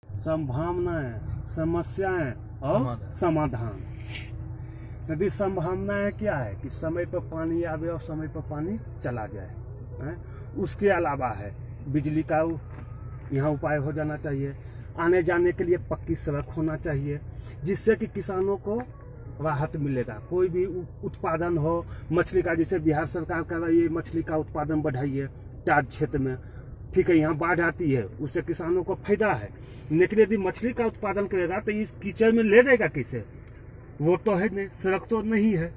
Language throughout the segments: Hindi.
संभावनाएं, समस्याएं और समाधान। यदि संभावनाएं क्या है कि समय पर पानी आवे और समय पर पानी चला जाए है? उसके अलावा है बिजली का यहाँ उपाय हो जाना चाहिए। आने जाने के लिए पक्की सड़क होना चाहिए, जिससे कि किसानों को राहत मिलेगा। कोई भी उत्पादन हो मछली का, जैसे बिहार सरकार कर रही है मछली का उत्पादन बढ़ाइए टाट क्षेत्र में, ठीक है। यहाँ बाढ़ आती है, उससे किसानों को फायदा है, लेकिन यदि मछली का उत्पादन करेगा तो इस कीचड़ में ले जाएगा कैसे? वो तो है नहीं, सड़क तो नहीं है।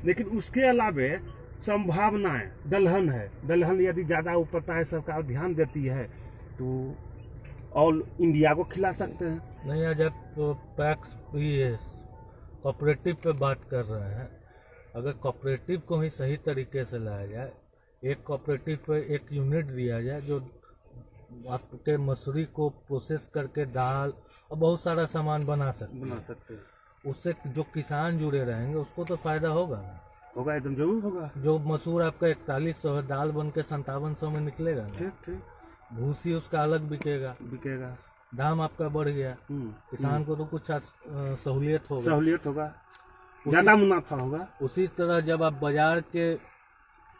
लेकिन उसके अलावे संभावनाएं, दलहन है, दलहन यदि ज़्यादा उपरता है, सरकार ध्यान देती है तो ऑल इंडिया को खिला सकते हैं। नहीं, आज आप पैक्स कोऑपरेटिव पे बात कर रहे हैं। अगर कोऑपरेटिव को ही सही तरीके से लाया जाए, एक कोऑपरेटिव पे एक यूनिट दिया जाए जो आपके मसूरी को प्रोसेस करके दाल और बहुत सारा सामान बना सकते हैं, उससे जो किसान जुड़े रहेंगे उसको तो फायदा होगा ना। होगा, एकदम जरूर होगा। जो मसूर आपका 4100 है, दाल बन के 5700 में निकलेगा ना। ठीक ठीक। भूसी उसका अलग बिकेगा, दाम आपका बढ़ गया, किसान को तो कुछ सहूलियत होगा, ज्यादा मुनाफा होगा। उसी तरह जब आप बाजार के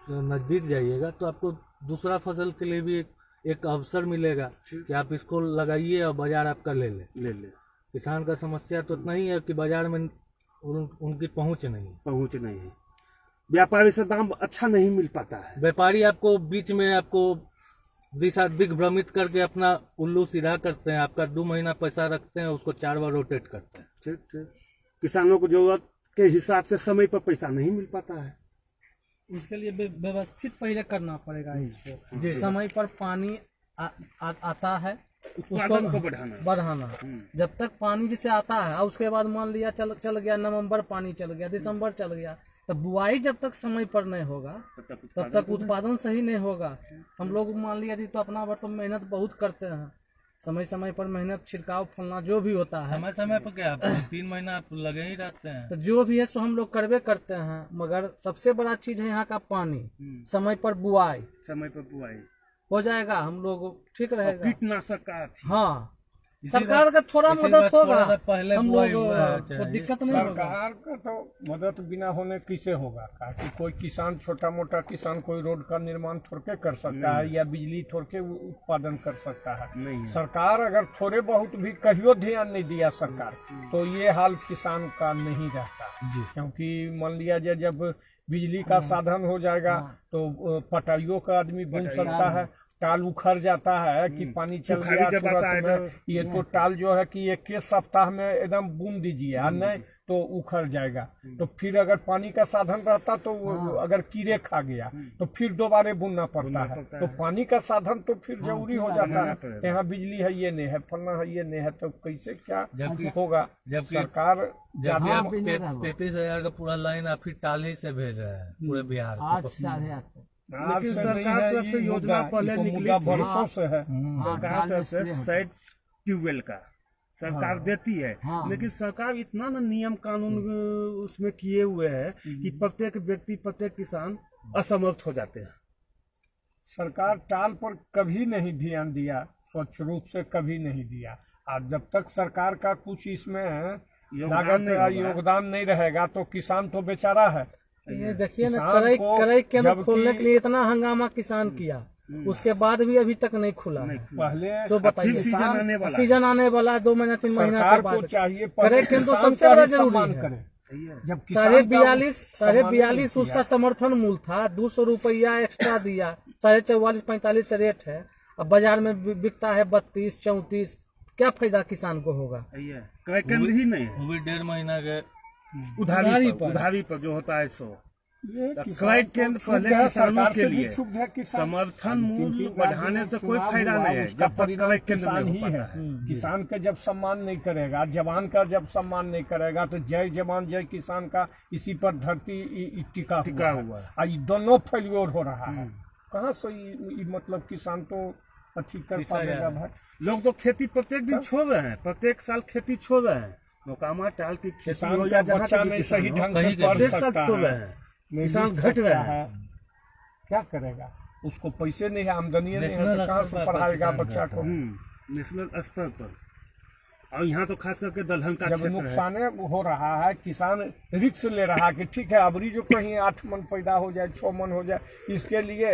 नजदीक जाइएगा तो आपको दूसरा फसल के लिए भी एक अवसर मिलेगा कि आप इसको लगाइए और बाजार आपका ले ले। किसान का समस्या तो इतना ही है कि बाजार में उनकी पहुंच नहीं है। व्यापारी से दाम अच्छा नहीं मिल पाता है। व्यापारी आपको बीच में आपको दिग्भ्रमित करके अपना उल्लू सीधा करते हैं, आपका 2 महीना पैसा रखते हैं, उसको 4 बार रोटेट करते हैं। ठीक। किसानों को जरूरत के हिसाब से समय पर पैसा नहीं मिल पाता है। उसके लिए व्यवस्थित पहले करना पड़ेगा इसको। समय पर पानी आता है उसको बढ़ाना। जब तक पानी जैसे आता है और उसके बाद मान लिया चल गया नवंबर, पानी चल गया, दिसंबर चल गया, तो बुआई जब तक समय पर नहीं होगा तब तक उत्पादन सही नहीं होगा। हम लोग मान लिया जी तो अपना तो मेहनत बहुत करते हैं, समय पर मेहनत, छिड़काव, फलना जो भी होता है समय पर क्या 3 महीना आप लगे ही रहते हैं, तो जो भी है सो हम लोग करवे करते हैं। मगर सबसे बड़ा चीज है यहाँ का पानी। समय पर बुआई हो जाएगा, हम लोग ठीक रहेगा। कीटनाशक का हाँ, सरकार का थोड़ा मदद होगा, हम लोग को दिक्कत नहीं होगा। सरकार का तो मदद बिना होने किसे होगा? कि कोई किसान, छोटा मोटा किसान कोई रोड का निर्माण थोड़के कर सकता है या बिजली थोड़के उत्पादन कर सकता है। सरकार अगर थोड़े बहुत भी कहियो ध्यान नहीं दिया सरकार, तो ये हाल किसान का नहीं रहता। क्योंकि मान लिया जाए जब बिजली का साधन हो जाएगा तो पटाइयों का आदमी बुन सकता है, टाल उखड़ जाता है कि पानी चल गया तुरंत में। ये तो टाल जो है कि 1 सप्ताह में एकदम बुन दीजिए, नहीं तो उखड़ जाएगा। तो फिर अगर पानी का साधन रहता तो अगर कीड़े खा गया तो फिर दोबारा बुनना पड़ता है। तो पानी का साधन तो फिर जरूरी हो जाता है। यहाँ बिजली है ये नहीं है, फलना है ये नहीं है, तो कैसे क्या होगा? जब सरकार 33,000 का पूरा लाइन आप ही टाल ही से भेज रहे हैं पूरे बिहार को। लेकिन सरकार तरफ से योजना पहले निकली वर्षों से है। सरकार तरफ से साइड ट्यूबवेल का सरकार देती है, लेकिन सरकार इतना ना नियम कानून उसमें किए हुए है कि प्रत्येक व्यक्ति, प्रत्येक किसान असमर्थ हो जाते हैं। सरकार टाल पर कभी नहीं ध्यान दिया, स्वच्छ रूप से कभी नहीं दिया। और जब तक सरकार का कुछ इसमें योगदान नहीं रहेगा तो किसान तो बेचारा है। ये देखिए ना, कड़ाई केंद्र खोलने के लिए इतना हंगामा किसान किया, उसके बाद भी अभी तक नहीं खुला। पहले तो बताइए, सीजन आने वाला 2 महीना 3 महीना के बाद कड़ाई केंद्र तो सबसे बड़ा जरूरी है। 42.5 उसका समर्थन मूल्य था, 200 रुपया एक्स्ट्रा दिया, 44-45 रेट है। अब बाजार में बिकता है 32-34, क्या फायदा किसान को होगा? केंद्र ही नहीं, 1.5 महीना के उधारी पर जो होता है सो क्रय केंद्र पहले किसानों के लिए समर्थन मूल्य बढ़ाने से कोई फायदा नहीं है जब तक क्रय केंद्र ही है। किसान का जब सम्मान नहीं करेगा, जवान का जब सम्मान नहीं करेगा, तो जय जवान जय किसान का इसी पर धरती टिका हुआ है। दोनों फेल्योर हो रहा है। कहाँ से मतलब किसान तो अच्छी कर पाएगा भाई? लोग तो खेती प्रत्येक दिन छोड़ रहे हैं, प्रत्येक साल खेती छोड़ रहे हैं। मोकामा टाल की खेती हो या बच्चा नहीं सही ढंग से पढ़ सकता है, किसान घट रहा है, क्या करेगा? उसको पैसे नहीं है, आमदनी नहीं है, तो कहाँ से पढ़ाएगा बच्चा को? नेशनल स्तर पर और यहाँ तो खास करके दलहन का जब क्षेत्र है। नुकसान हो रहा है, किसान रिक्स ले रहा है कि ठीक है अबरी जो कहीं 8 मन पैदा हो जाए, 6 मन हो जाए, इसके लिए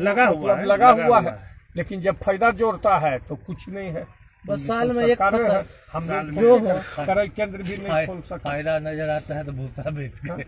लगा हुआ है, लगा हुआ है। लेकिन जब फायदा जोड़ता है तो कुछ नहीं है। बस साल में एक सरकारें फसल हैं, हम लोग जो हो क्रय केंद्र भी नहीं खोल सकते। फायदा नजर आता है तो भूसा बेच के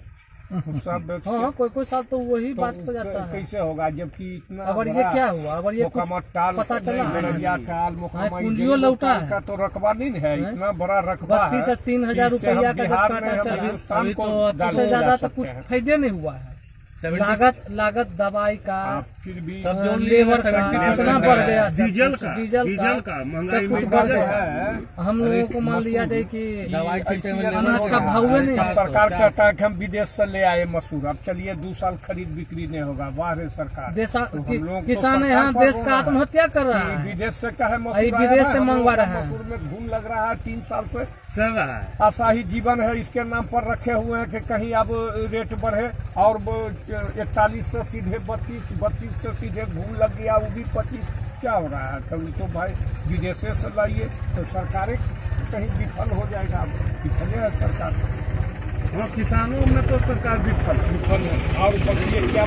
सब बेच के हाँ, कोई साल तो वही तो बात हो जाता है। कैसे होगा जबकि इतना अब ये बड़ा क्या हुआ, अब ये कुछ मोकामा टाल पता चला नहीं, गरैया टाल मोकामा पूंजियो लौटा है। का तो रकबा नहीं है, इतना बड़ा रकबा है 32 से 3,000 कि इससे हम रुपया का जब बिहार काटा में हम चला, हिंदुस्तान अभी को तो डाल उससे नहीं जा ज्यादा तो सकते कुछ हैं। फायदे नहीं हुआ है। 70 लागत दवाई का, फिर भी सब जोड़ लिए लेबर का 70% इतना बढ़ गया, सब डीजल कुछ, का डीजल का महंगाई सब कुछ में बढ़ डीजल गया है। हम लोगों को मान लिया जाए कि दवाई ठीक ऐसी टाइम में अनाज का भाव ही नहीं है। सरकार कहता है कि हम विदेश से ले आए मसूर, अब चलिए 2 साल खरीद बिक्री नहीं होगा। वाह रे सरकार, तो हम लोग तो किसान सरकार यहाँ पर देश का रोना है आत्महत्या कर रहा कि है। विदेश से कहे अभी मसूर विदेश आया से है, हम मंगवा लोग रहे हैं। मसूर में घून लग रहा है 3 साल से। चल रहा है। आशाही जीवन है इसके नाम पर रखे हुए हैं कि कहीं अब रेट बढ़े, और 41 से सीधे 32 से सीधे घूम लग गया, वो भी 25। क्या हो रहा है? कभी तो भाई विदेशे से लाइए तो सरकारें कहीं विफल हो जाएगा। विफल है सरकार, हाँ, किसानों में तो सरकार विफल है। और बच्चे क्या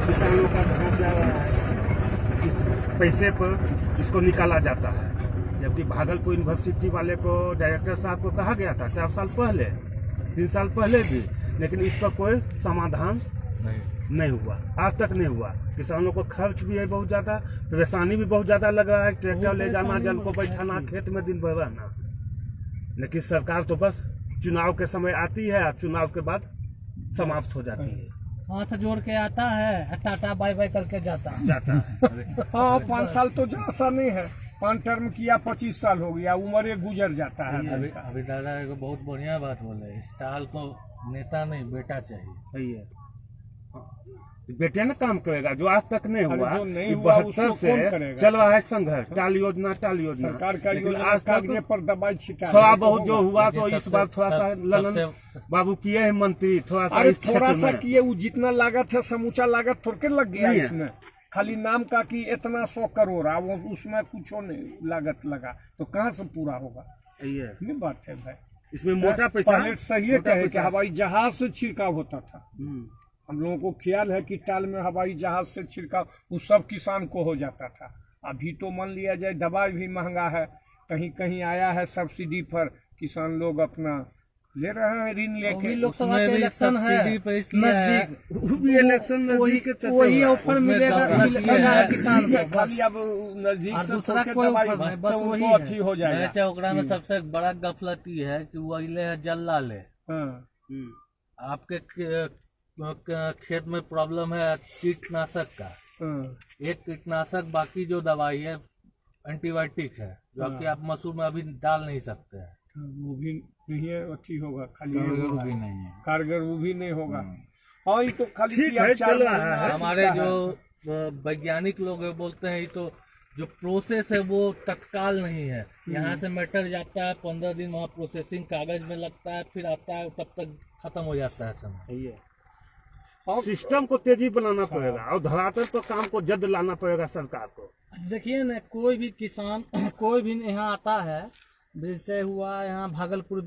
किसानों का ढांचा पैसे पर इसको निकाला जाता है। जबकि भागलपुर यूनिवर्सिटी वाले को, डायरेक्टर साहब को कहा गया था 4 साल पहले, 3 साल पहले भी, लेकिन इसका कोई समाधान नहीं हुआ, आज तक नहीं हुआ। किसानों को खर्च भी है बहुत ज्यादा, परेशानी भी बहुत ज्यादा लग रहा है। ट्रैक्टर ले जाना, जल को बैठाना, खेत में दिन भर रहना। लेकिन सरकार तो बस चुनाव के समय आती है और चुनाव के बाद समाप्त हो जाती है, हाथ जोड़ के आता है, टाटा बाय बाय करके जाता है। हाँ, 5 साल तो ऐसा नहीं है, 5 टर्म किया 25 साल हो गया, उम्र गुजर जाता है। अभी दादा एगो बहुत बढ़िया बात बोले, स्टाल को नेता नहीं बेटा चाहिए। सही है। बेटे ना काम करेगा, जो आज तक नहीं हुआ। जो नहीं हुआ 72 उसको से कौन करेगा? चल रहा है संघर्ष, टाल योजना सरकार का लेकिन योजना आज कागजे तक पर दबाई छिटा थोड़ा है, बहुत तो जो होगा। हुआ तो देखिए, इस बार थोड़ा सा ललन सबसे- बाबू किए हैं मंत्री, थोड़ा सा अरे इस थोड़ा क्षेत्र सा में। किए, वो जितना लागत है समूचा लागत थोड़के लग गया नहीं है। इसमें, खाली नाम का कि इतना 100 करोड़, वो उसमें कुछ नहीं लागत लगा, तो कहाँ से पूरा होगा? ये ये बात है भाई। इसमें मोटा पैसा, पहले सही मोटा कहे कि पैसा। हवाई जहाज से छिड़काव होता था। हम्म। हम लोगों को ख्याल है कि टाल में हवाई जहाज से छिड़काव, वो सब किसान को हो जाता था। अभी तो मान लिया जाए दवाई भी महंगा है, कहीं कहीं आया है सब्सिडी पर, किसान लोग अपना ले रहे हैं ऋण अभी लेके। लोकसभा उसमें के भी इलेक्शन है सब्सिडी पे इसलिए नजदीक, वो भी इलेक्शन नजदीक के चलते वही हुआ है। ऑफर उसमें मिलेगा दवा मिलेगा है, किसान ठीक है, को बस। खाली अब नजदीक और से दूसरा थोड़के कोई दवाई ऑफर नहीं, बस तो वही उनको है। अच्छी हो जाएगा। मैच ओकरा में सबसे बड़ा गफलती है कि वो अइले है जल्ला ले। हाँ। हम्म। आपके खेत में प्रॉब्लम है कीटनाशक का, हाँ। एक कीटनाशक, बाकी जो दवाई है एंटीबायोटिक है, जो कि आप मसूर में अभी डाल नहीं सकते हैं। वो भी नहीं है, अच्छी होगा, खाली कारगर भी नहीं है। कारगर वो भी नहीं होगा। हाँ, ये तो खाली ठीक किया है, 4 चल रहा महीना है। हमारे चलता है। जो वैज्ञानिक लोग हैं बोलते हैं ये तो जो प्रोसेस है वो तत्काल नहीं है। यहाँ से मैटर जाता है, 15 दिन वहाँ प्रोसेसिंग कागज में लगता है, फिर आता है, तब तक खत्म हो जाता है समय। हाँ, सिस्टम को तेजी बनाना पड़ेगा और धरातल पर काम को जल्द लाना पड़ेगा सरकार को। देखिए ना, कोई भी किसान कोई भी यहाँ आता है, जैसे हुआ यहाँ भागलपुर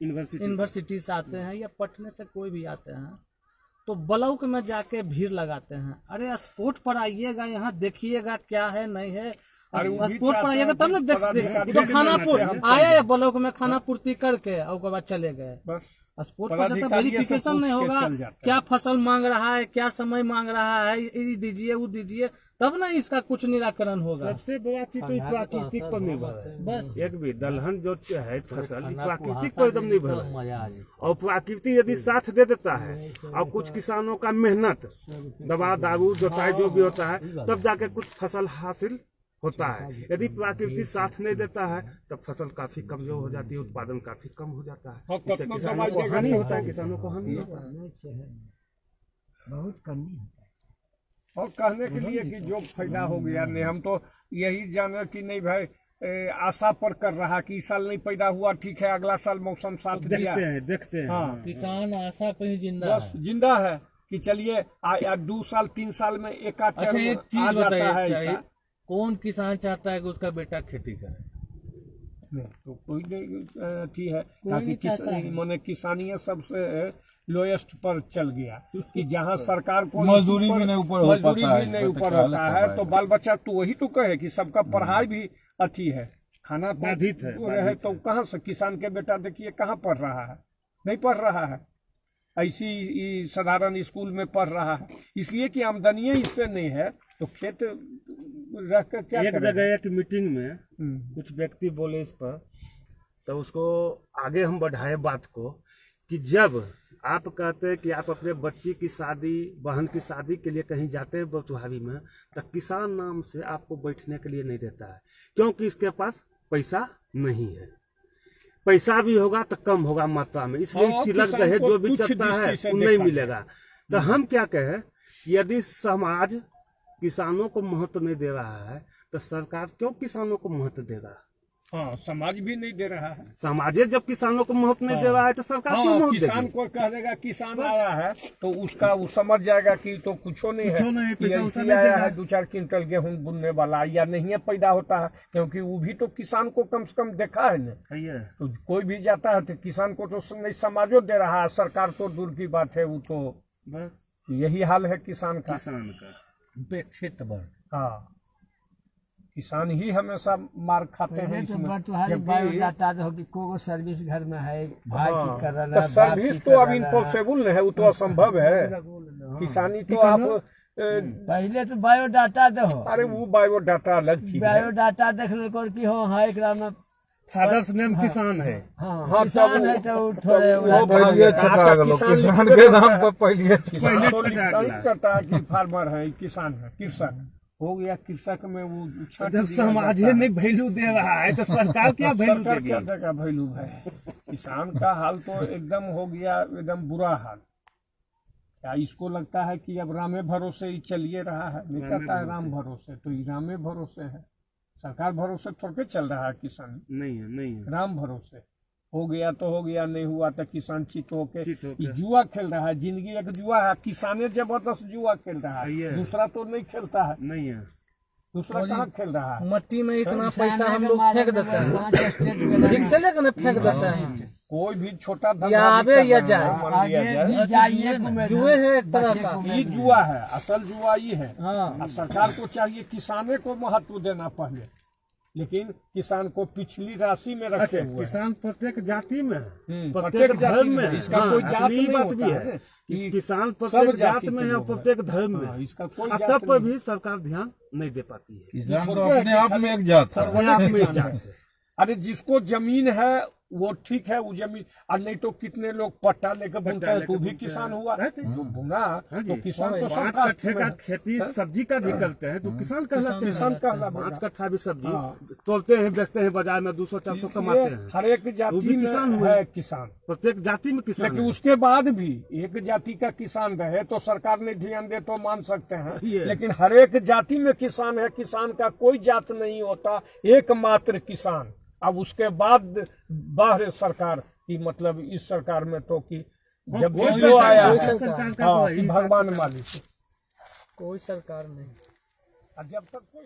यूनिवर्सिटी से आते हैं या पटने से कोई भी आते हैं, तो ब्लॉक में जाके भीड़ लगाते हैं। अरे स्पोर्ट पर आइएगा, यहाँ देखिएगा क्या है नहीं है। अरे वो भी स्पोर्ट पर चाहते आइएगा हैं, तब ना पदाधिकारी तो भी खाना बनाते हैं, हम आया ब्लॉक में खाना पूर्ति करके और उसके बाद चले गए। बस स्पोर्ट पर जाता पदाधिकारी से वेरिफिकेशन पूछ नहीं के होगा, चल जाता है। क्या फसल मांग रहा है, क्या समय मांग रहा है, ये दीजिए वो दीजिए, तब ना इसका कुछ निराकरण होगा। सबसे बड़ा चीज तो प्राकृतिक पर निर्भर है। बस एक भी दलहन जो है फसल, ये प्राकृतिक पर एकदम निर्भर है। मजा आ जाए। और प्रकृति यदि साथ दे देता है और कुछ किसानों का मेहनत, दवा दारू जोताई जो भी होता है, तब जाके कुछ फसल हासिल होता है। यदि प्रकृति साथ नहीं देता है तब फसल काफी कमजोर हो जाती है, उत्पादन काफी कम हो जाता है। हाँ, इससे कितना किसानों दवाई को देगा हानि नहीं होता है, किसानों को हानि होता है। बहुत कमी है। और कहने के लिए कि जो फायदा हो गया नहीं, हम तो यही जाने कि नहीं भाई, आशा पर कर रहा कि इस साल नहीं पैदा हुआ, ठीक है अगला साल मौसम साथ दिया। देखते हैं हाँ, किसान आशा पे ही जिंदा बस है। जिंदा है कि चलिए 2 साल 3 साल में एक आध अच्छा टर्म एक आ चीज जाता बताइए है चाहिए, ऐसा। कौन किसान चाहता है कि उसका बेटा खेती करे? नहीं, तो कोई नहीं थी है, ताकि माने किसानिया सबसे लोएस्ट पर चल गया कि जहाँ सरकार को मजदूरी भी नहीं ऊपर हो मजदूरी पाता भी है, नहीं इस पर ऊपर तो होता ख्याल है, करवाएगा। तो बाल बच्चा तो वही तो कहे कि सबका पढ़ाई भी अच्छी है, खाना तो बाधित है, रहे बाधित तो कहाँ से किसान के बेटा देखिए कहाँ पढ़ रहा है, नहीं पढ़ रहा है, ऐसी साधारण स्कूल में पढ़ रहा है, इसलिए कि आमदनी इससे नहीं है तो खेत रह कर क्या एक करेगा? जगह एक मीटिंग में कुछ व्यक्ति बोले इस पर, तो उसको आगे हम बढ़ाए बात को कि जब आप कहते हैं कि आप अपने बच्ची की शादी, बहन की शादी के लिए कहीं जाते हैं बतुहारी में, तो किसान नाम से आपको बैठने के लिए नहीं देता है, क्योंकि इसके पास पैसा नहीं है। पैसा भी होगा तो कम होगा मात्रा में, इसलिए हाँ, तिलक किसान दहेज को जो भी तुच्छ चलता है दृष्टि से वो देखा नहीं जाए। मिलेगा। तो हम क्या कहें कि यदि समाज किसानों को महत्व नहीं दे रहा है तो सरकार क्यों किसानों को महत्व देगा? हाँ, समाज भी नहीं दे रहा है। समाज जब किसानों को महत्व नहीं दे रहा है तो सरकार क्यों हाँ, महत्व किसान देगी? को कह देगा किसान आया है तो उसका वो समझ जाएगा कि तो कुछो नहीं है, कुछो नहीं, कि पैसा ऐसे उसा ही नहीं आया देगा। है 2-4 क्विंटल गेहूं बुनने वाला या नहीं है पैदा होता है, क्योंकि वो भी तो किसान को कम से कम देखा है ना। सही है। तो कोई भी जाता है तो किसान को तो नहीं समाजो दे रहा है, सरकार तो दूर की बात है, वो तो बस यही हाल है किसान का। किसान का उपेक्षित वर्ग। हाँ, किसान ही हमेशा मार खाते हैं पहले तो इसमें। तुम्हारी जबकि- बायोडाटा हो कि को सर्विस घर में है, भाई की कर रहा तो है, सर्विस तो अब इम्पॉसिबल है, वो तो असंभव है। किसानी तो आप पहले तो बायोडाटा दो, अरे वो बायोडाटा अलग चीज है। बायोडाटा देख लो कि हाँ एकरा में फादर्स नेम किसान है। हाँ किसान है तो थोड़े वो पहले छटा गलो किसान के नाम पर पहले किसान तो छटा लिखता ही गया। करता है कि फार्मर है, किसान है, कृषक हो गया। कृषक में वो छट जब दिया समाज जाता है। नहीं वैल्यू दे रहा है तो सरकार क्या वैल्यू सरकार देगी? क्या देगा वैल्यू है? किसान का हाल तो एकदम हो गया, एकदम बुरा हाल। क्या इसको लगता है कि अब रामे भरोसे ही चलिए रहा है? नहीं कहता है राम भरोसे, तो ये रामे भरोसे है, सरकार भरोसे थोड़े चल रहा है किसान, नहीं है, नहीं है। राम भरोसे। हो गया तो हो गया, नहीं हुआ तो किसान चित होके चित होके। जुआ खेल रहा है। जिंदगी एक जुआ है, किसाने जबरदस्त जुआ खेल रहा सही है, है। दूसरा तो नहीं खेलता है। नहीं है। दूसरा कहाँ खेल रहा है? मट्टी में इतना पैसा हम लोग फेंक देते हैं, ठीक से लेकर फेंक देते हैं। कोई भी छोटा धंधा या भी आवे कर या रहा जाए। है, मान लिया जाए। जाइए जुए है एक तरह का। ये जुआ है, असल जुआ ये है। हाँ। और सरकार को चाहिए किसाने को महत्व देना पहले, लेकिन किसान को पिछली राशि में रखते हुए। किसान प्रत्येक जाति में है, प्रत्येक प्रत्येक जाति धर्म में में है। है। इसका हाँ, कोई जात असली नहीं बात होता भी है है कि कि किसान सब प्रत्येक जाति जात में के है और लोग हैं। प्रत्येक धर्म में हाँ, है। इसका कोई और जात तब पर नहीं। भी सरकार ध्यान नहीं दे पाती है। किसान तो अपने आप में एक जात है। अपने आप में किसान जात है। है। अरे जिसको जमीन है वो ठीक है, वो जमीन, और नहीं तो कितने लोग पट्टा लेकर बुनता है, तो भी किसान हुआ। जो बुना तो किसान तो सब 5 कास्ट कट्ठे में का है। खेती सब्जी का भी करते हैं तो किसान कहलाते हैं। किसान कहला 5 कट्ठा भी सब्जी हाँ। तोड़ते हैं, बेचते हैं बाजार में, 200-400 कमाते हैं। हर एक वो जाति भी किसान में हुए। है किसान, प्रत्येक जाति में किसान लेकिन है। उसके बाद भी एक जाति का किसान रहे तो सरकार ने ध्यान दे तो मान सकते हैं, ये। लेकिन हर एक जाति में किसान है। किसान का कोई जात नहीं होता, एकमात्र किसान। अब उसके बाद बाहर सरकार की, मतलब इस सरकार में तो कि जब भी जो आया है, सरकार का हाँ, तो कि यही भगवान मालिक, कोई सरकार नहीं। और जब तक कोई